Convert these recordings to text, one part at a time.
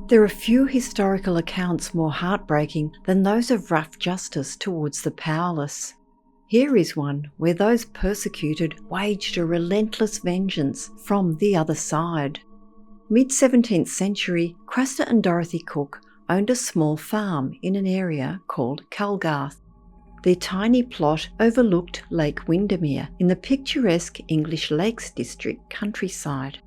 There are few historical accounts more heartbreaking than those of rough justice towards the powerless. Here is one where those persecuted waged a relentless vengeance from the other side. Mid-17th century, Kraster and Dorothy Cook owned a small farm in an area called Calgarth. Their tiny plot overlooked Lake Windermere in the picturesque English Lakes District countryside.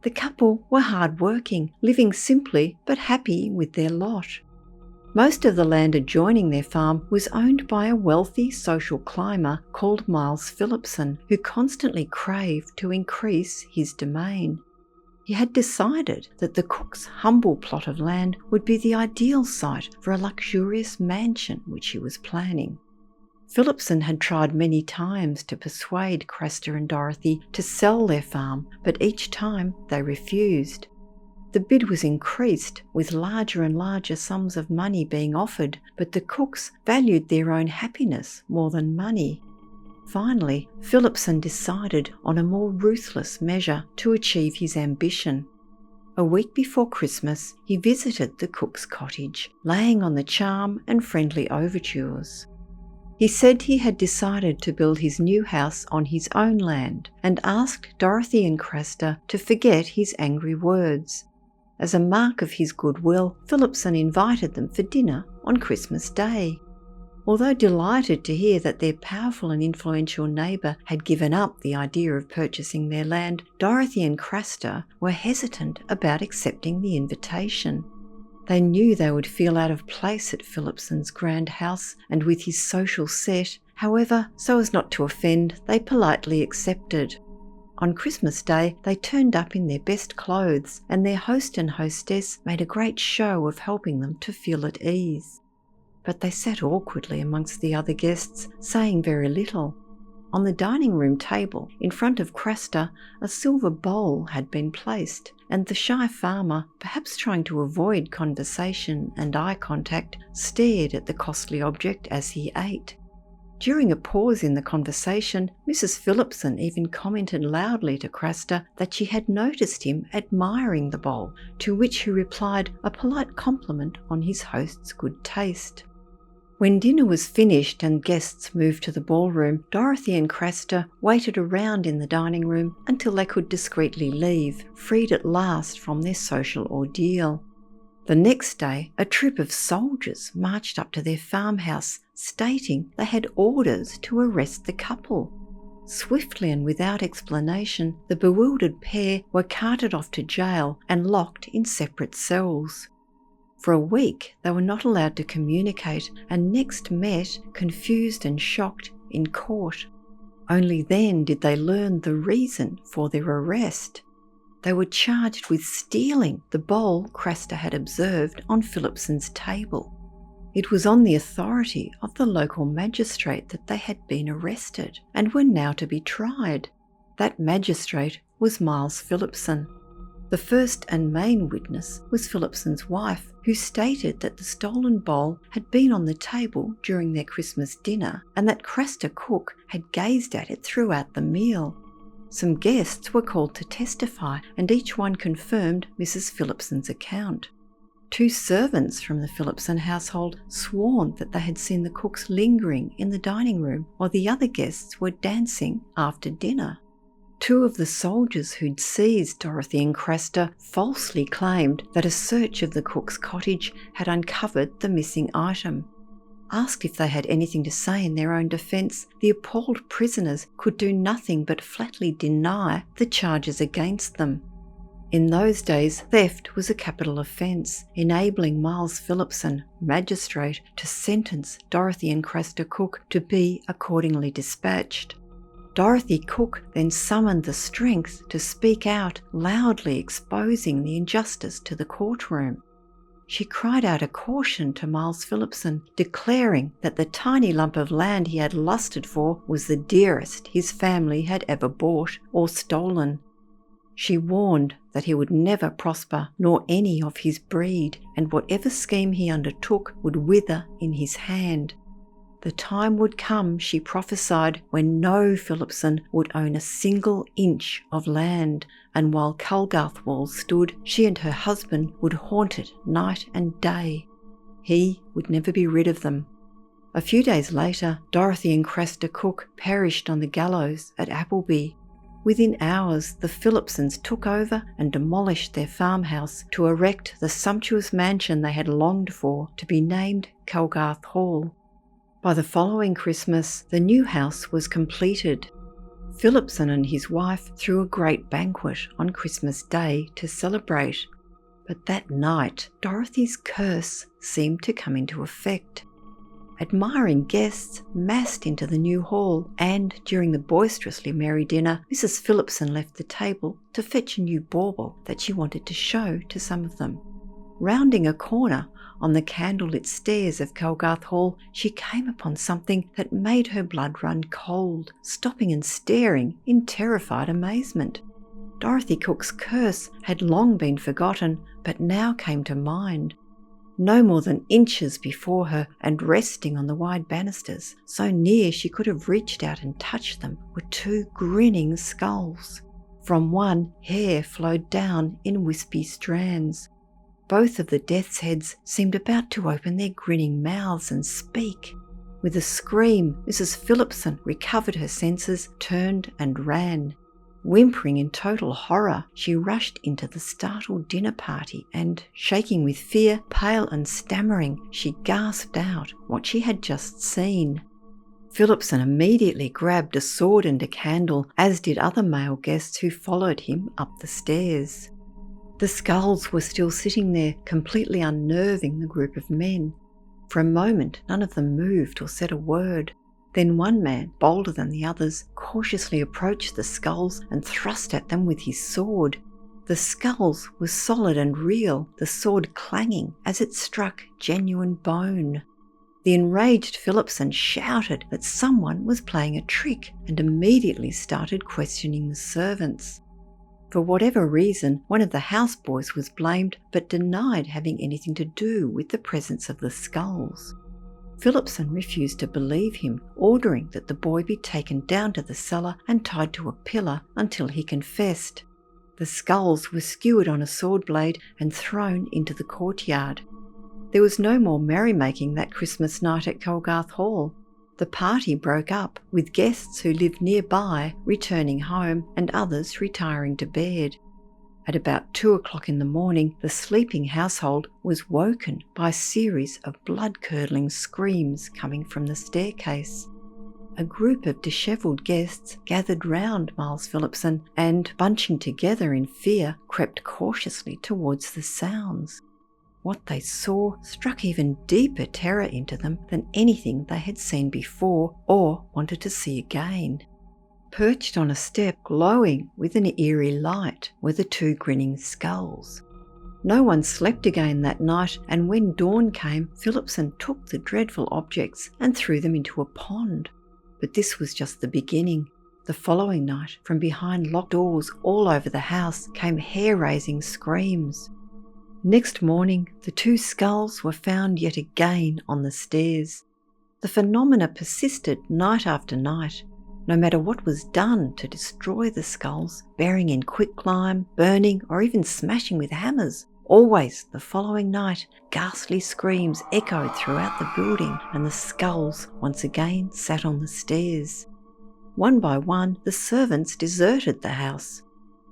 The couple were hard-working, living simply but happy with their lot. Most of the land adjoining their farm was owned by a wealthy social climber called Miles Phillipson, who constantly craved to increase his domain. He had decided that the Cook's humble plot of land would be the ideal site for a luxurious mansion which he was planning. Phillipson had tried many times to persuade Kraster and Dorothy to sell their farm, but each time they refused. The bid was increased, with larger and larger sums of money being offered, but the Cooks valued their own happiness more than money. Finally, Phillipson decided on a more ruthless measure to achieve his ambition. A week before Christmas, he visited the Cook's cottage, laying on the charm and friendly overtures. He said he had decided to build his new house on his own land and asked Dorothy and Kraster to forget his angry words. As a mark of his goodwill, Phillipson invited them for dinner on Christmas Day. Although delighted to hear that their powerful and influential neighbour had given up the idea of purchasing their land, Dorothy and Kraster were hesitant about accepting the invitation. They knew they would feel out of place at Phillipson's grand house and with his social set. However, so as not to offend, they politely accepted. On Christmas Day, they turned up in their best clothes, and their host and hostess made a great show of helping them to feel at ease. But they sat awkwardly amongst the other guests, saying very little. On the dining room table, in front of Kraster, a silver bowl had been placed, and the shy farmer, perhaps trying to avoid conversation and eye contact, stared at the costly object as he ate. During a pause in the conversation, Mrs. Phillipson even commented loudly to Kraster that she had noticed him admiring the bowl, to which he replied a polite compliment on his host's good taste. When dinner was finished and guests moved to the ballroom, Dorothy and Kraster waited around in the dining room until they could discreetly leave, freed at last from their social ordeal. The next day, a troop of soldiers marched up to their farmhouse, stating they had orders to arrest the couple. Swiftly and without explanation, the bewildered pair were carted off to jail and locked in separate cells. For a week, they were not allowed to communicate and next met, confused and shocked, in court. Only then did they learn the reason for their arrest. They were charged with stealing the bowl Kraster had observed on Phillipson's table. It was on the authority of the local magistrate that they had been arrested and were now to be tried. That magistrate was Miles Phillipson. The first and main witness was Phillipson's wife, who stated that the stolen bowl had been on the table during their Christmas dinner and that Kraster Cook had gazed at it throughout the meal. Some guests were called to testify, and each one confirmed Mrs. Phillipson's account. 2 servants from the Phillipson household sworn that they had seen the Cooks lingering in the dining room while the other guests were dancing after dinner. 2 of the soldiers who'd seized Dorothy and Kraster falsely claimed that a search of the Cook's cottage had uncovered the missing item. Asked if they had anything to say in their own defence, the appalled prisoners could do nothing but flatly deny the charges against them. In those days, theft was a capital offence, enabling Miles Phillipson, magistrate, to sentence Dorothy and Kraster Cook to be accordingly dispatched. Dorothy Cook then summoned the strength to speak out, loudly exposing the injustice to the courtroom. She cried out a caution to Miles Phillipson, declaring that the tiny lump of land he had lusted for was the dearest his family had ever bought or stolen. She warned that he would never prosper, nor any of his breed, and whatever scheme he undertook would wither in his hand. The time would come, she prophesied, when no Phillipson would own a single inch of land, and while Calgarth walls stood, she and her husband would haunt it night and day. He would never be rid of them. A few days later, Dorothy and Kraster Cook perished on the gallows at Appleby. Within hours, the Phillipsons took over and demolished their farmhouse to erect the sumptuous mansion they had longed for, to be named Calgarth Hall. By the following Christmas, the new house was completed. Phillipson and his wife threw a great banquet on Christmas Day to celebrate. But that night, Dorothy's curse seemed to come into effect. Admiring guests massed into the new hall, and during the boisterously merry dinner, Mrs. Phillipson left the table to fetch a new bauble that she wanted to show to some of them. Rounding a corner on the candlelit stairs of Calgarth Hall, she came upon something that made her blood run cold, stopping and staring in terrified amazement. Dorothy Cook's curse had long been forgotten, but now came to mind. No more than inches before her, and resting on the wide banisters, so near she could have reached out and touched them, were two grinning skulls. From one, hair flowed down in wispy strands. Both of the death's heads seemed about to open their grinning mouths and speak. With a scream, Mrs. Phillipson recovered her senses, turned and ran. Whimpering in total horror, she rushed into the startled dinner party and, shaking with fear, pale and stammering, she gasped out what she had just seen. Phillipson immediately grabbed a sword and a candle, as did other male guests who followed him up the stairs. The skulls were still sitting there, completely unnerving the group of men. For a moment, none of them moved or said a word. Then one man, bolder than the others, cautiously approached the skulls and thrust at them with his sword. The skulls were solid and real, the sword clanging as it struck genuine bone. The enraged Phillipson shouted that someone was playing a trick and immediately started questioning the servants. For whatever reason, one of the houseboys was blamed but denied having anything to do with the presence of the skulls. Phillipson refused to believe him, ordering that the boy be taken down to the cellar and tied to a pillar until he confessed. The skulls were skewered on a sword blade and thrown into the courtyard. There was no more merrymaking that Christmas night at Calgarth Hall. The party broke up, with guests who lived nearby returning home and others retiring to bed. At about 2 o'clock in the morning, the sleeping household was woken by a series of blood-curdling screams coming from the staircase. A group of dishevelled guests gathered round Miles Phillipson and, bunching together in fear, crept cautiously towards the sounds. What they saw struck even deeper terror into them than anything they had seen before or wanted to see again. Perched on a step, glowing with an eerie light, were the two grinning skulls. No one slept again that night, and when dawn came, Phillipson took the dreadful objects and threw them into a pond. But this was just the beginning. The following night, from behind locked doors all over the house, came hair-raising screams. Next morning, the two skulls were found yet again on the stairs. The phenomena persisted night after night. No matter what was done to destroy the skulls, burying in quicklime, burning, or even smashing with hammers, always the following night, ghastly screams echoed throughout the building, and the skulls once again sat on the stairs. One by one, the servants deserted the house.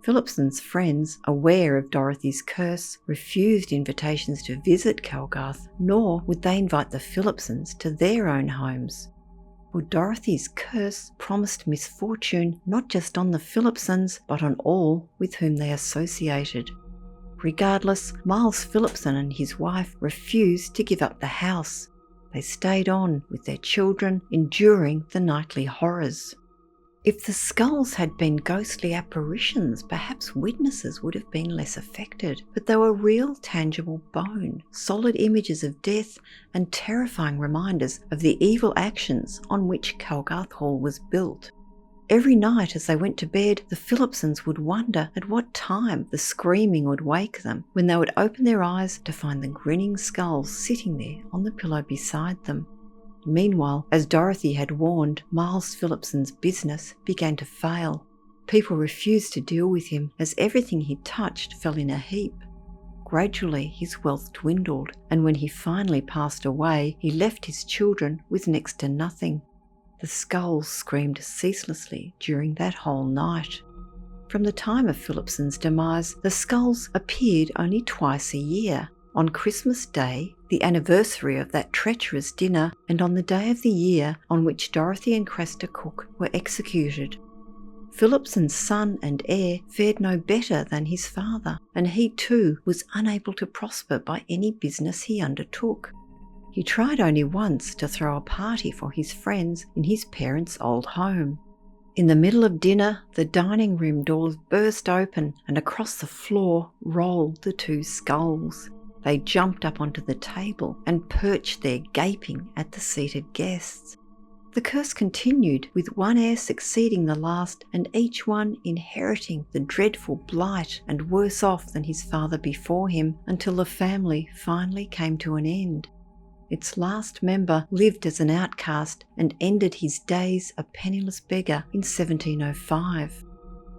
Phillipson's friends, aware of Dorothy's curse, refused invitations to visit Calgarth, nor would they invite the Phillipsons to their own homes. For Dorothy's curse promised misfortune not just on the Phillipsons, but on all with whom they associated. Regardless, Miles Phillipson and his wife refused to give up the house. They stayed on with their children, enduring the nightly horrors. If the skulls had been ghostly apparitions, perhaps witnesses would have been less affected, but they were real, tangible bone, solid images of death, and terrifying reminders of the evil actions on which Calgarth Hall was built. Every night as they went to bed, the Phillipsons would wonder at what time the screaming would wake them, when they would open their eyes to find the grinning skulls sitting there on the pillow beside them. Meanwhile, as Dorothy had warned, Miles Phillipson's business began to fail. People refused to deal with him as everything he touched fell in a heap. Gradually, his wealth dwindled, and when he finally passed away, he left his children with next to nothing. The skulls screamed ceaselessly during that whole night. From the time of Phillipson's demise, the skulls appeared only twice a year, on Christmas Day, the anniversary of that treacherous dinner, and on the day of the year on which Dorothy and Kraster Cook were executed. Phillipson's son and heir fared no better than his father, and he too was unable to prosper by any business he undertook. He tried only once to throw a party for his friends in his parents' old home. In the middle of dinner, the dining room doors burst open, and across the floor rolled the two skulls. They jumped up onto the table and perched there gaping at the seated guests. The curse continued, with one heir succeeding the last, and each one inheriting the dreadful blight and worse off than his father before him, until the family finally came to an end. Its last member lived as an outcast and ended his days a penniless beggar in 1705.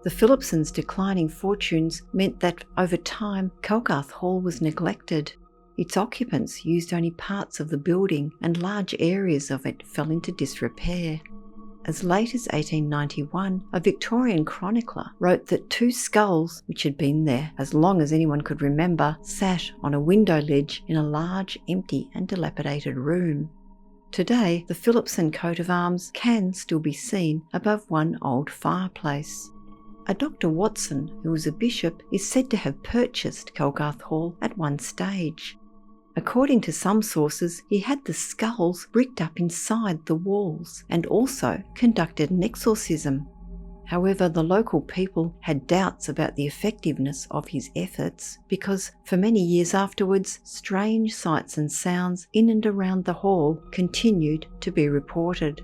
The Phillipsons' declining fortunes meant that over time Calgarth Hall was neglected. Its occupants used only parts of the building, and large areas of it fell into disrepair. As late as 1891, a Victorian chronicler wrote that two skulls, which had been there as long as anyone could remember, sat on a window ledge in a large, empty and dilapidated room. Today, the Phillipson coat of arms can still be seen above one old fireplace. A Dr. Watson, who was a bishop, is said to have purchased Calgarth Hall at one stage. According to some sources, he had the skulls bricked up inside the walls and also conducted an exorcism. However, the local people had doubts about the effectiveness of his efforts because for many years afterwards, strange sights and sounds in and around the hall continued to be reported.